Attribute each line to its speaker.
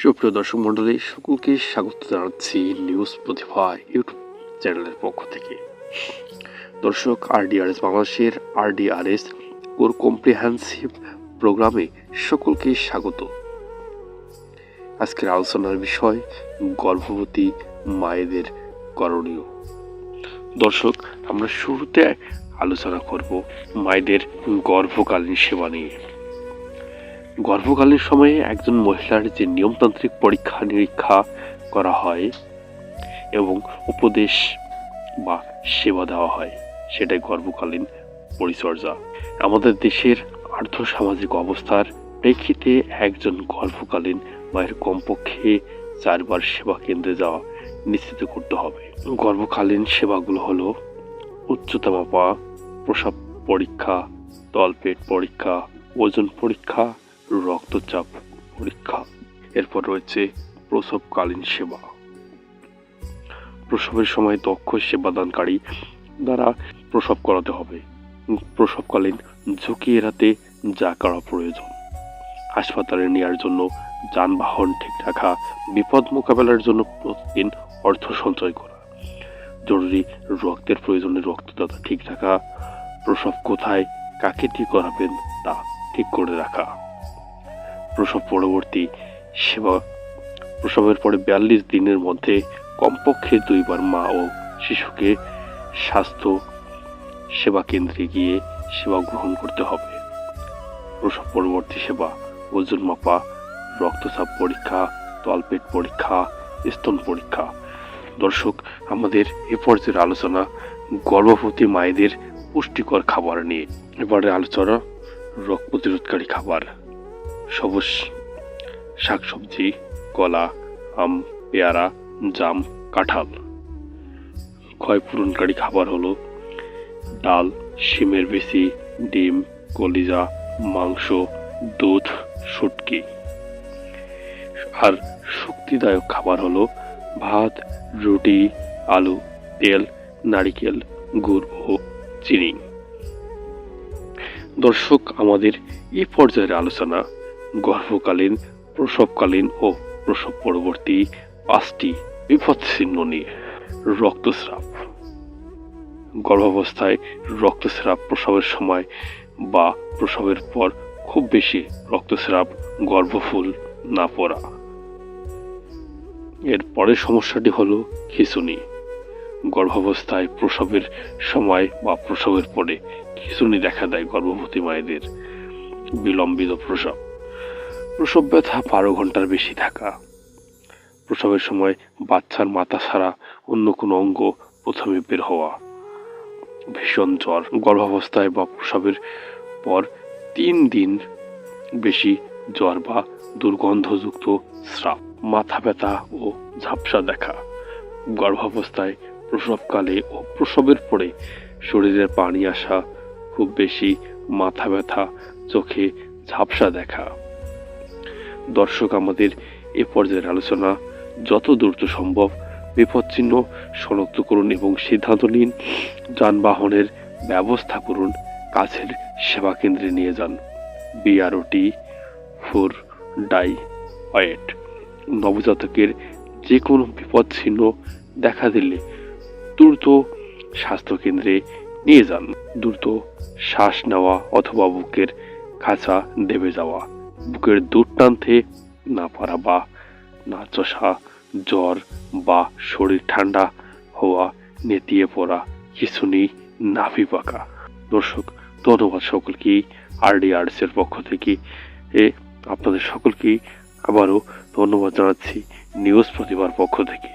Speaker 1: সুপ্রিয় দর্শক মণ্ডলী, সকলকে স্বাগত জানাচ্ছি নিউজ প্রতিভা ইউটিউব চ্যানেলের পক্ষ থেকে। দর্শক, আরডিআরএস বাংলাদেশের আরডিআরএস কোর কম্প্রিহেন্সিভ প্রোগ্রামে সকলকে স্বাগত। আজকের আলোচনার বিষয় গর্ভবতী মায়েদের করণীয়। দর্শক, আমরা শুরুতে আলোচনা করব মায়েদের গর্ভকালীন সেবা নিয়ে। গর্ভকালীন সময়ে একজন মহিলার যে নিয়মতান্ত্রিক পরীক্ষা নিরীক্ষা করা হয় এবং উপদেশ বা সেবা দেওয়া হয়, সেটাই গর্ভকালীন পরিচর্যা। আমাদের দেশের আর্থসামাজিক অবস্থার প্রেক্ষিতে একজন গর্ভকালীন মায়ের কমপক্ষে 4 বার সেবা কেন্দ্রে যাওয়া নিশ্চিত করতে হবে। গর্ভকালীন সেবাগুলো হলো উচ্চতা মাপা, প্রসব পরীক্ষা, তলপেট পরীক্ষা, ওজন পরীক্ষা, রক্তচাপ পরীক্ষা। এরপর রয়েছে প্রসবকালীন সেবা। প্রসবের সময় দক্ষ সেবাদানকারী দ্বারা প্রসব করাতে হবে। প্রসবকালীন ঝুঁকি এড়াতে যা করা প্রয়োজন: হাসপাতালে নেওয়ার জন্য যানবাহন ঠিক রাখা, বিপদ মোকাবেলার জন্য প্রতিদিন অর্থ সঞ্চয় করা, জরুরি রক্তের প্রয়োজনে রক্তদাতা ঠিক রাখা, প্রসব কোথায় কাকে ঠিক করাবেন তা ঠিক করে রাখা, প্রসব পরবর্তী সেবা। প্রসবের পরে 42 দিনের মধ্যে কমপক্ষে 2 বার মা ও শিশুকে স্বাস্থ্য সেবা কেন্দ্রে গিয়ে সেবা গ্রহণ করতে হবে। প্রসব পরবর্তী সেবা: ওজন মাপা, রক্তচাপ পরীক্ষা, তলপেট পরীক্ষা, স্তন পরীক্ষা। দর্শক, আমাদের এ পর্যায়ের আলোচনা গর্ভবতী মায়েদের পুষ্টিকর খাবার নিয়ে। এবারে আলোচনা রোগ প্রতিরোধকারী খাবার: সবুজ শাকসবজি, কলা, আম, পেয়ারা, জাম, কাঁঠাল। ক্ষয় পূরণকারী খাবার হলো ডাল, শিমের বিচি, ডিম, কলিজা, মাংস, দুধ, শুটকি। আর শক্তিদায়ক খাবার হলো ভাত, রুটি, আলু, তেল, নারিকেল, গুড় ও চিনি। দর্শক, আমাদের এই পর্যায়ের আলোচনা গর্ভকালীন, প্রসবকালীন ও প্রসব পরবর্তী 5টি বিপদচিহ্ন নিয়ে। রক্তস্রাব: গর্ভাবস্থায় রক্তস্রাব প্রসবের সময় বা প্রসবের পর খুব বেশি রক্তস্রাব, গর্ভফুল না পড়া। এর পরের সমস্যাটি হলো খিঁচুনি। গর্ভাবস্থায় প্রসবের সময় বা প্রসবের পরে খিঁচুনি দেখা দেয় গর্ভবতী মায়েদের। বিলম্বিত প্রসব: প্রসব ব্যথা 12 ঘন্টার বেশি থাকা। প্রসবের সময় বাচ্চার মাথা ছাড়া অন্য কোনো অঙ্গ প্রথমে বের হওয়া। ভীষণ জ্বর: গর্ভাবস্থায় বা প্রসবের পর 3 দিন বেশি জ্বর বা দুর্গন্ধযুক্ত স্রাব। মাথা ব্যথা ও ঝাপসা দেখা। গর্ভাবস্থায়, প্রসবকালে ও প্রসবের পরে শরীরের পানি আসা, খুব বেশি মাথা ব্যথা, চোখে ঝাপসা দেখা। দর্শক, আমাদের এ পর্যায়ের আলোচনা যত দ্রুত সম্ভব বিপদচিহ্ন শনাক্ত করুন এবং সিদ্ধান্ত নিন। যানবাহনের ব্যবস্থা করুন, কাছের সেবা কেন্দ্রে নিয়ে যান। বিআরটি 4 ডাইওয়েট: নবজাতকের যে কোনো বিপদচিহ্ন দেখা দিলে দ্রুত স্বাস্থ্যকেন্দ্রে নিয়ে যান। দ্রুত শ্বাস নেওয়া অথবা বুকের খাঁচা দেবে যাওয়া, বুকের দুধ টানতে না পারা বা না চষা, জ্বর বা শরীর ঠান্ডা হওয়া, নেতিয়ে পড়া, খিঁচুনি, নাভি পাকা। দর্শক, ধন্যবাদ সকলকেই। আরডিআরএস এর পক্ষ থেকে আপনাদের সকলকেই আবারও ধন্যবাদ জানাচ্ছি নিউজ প্রতিভার পক্ষ থেকে।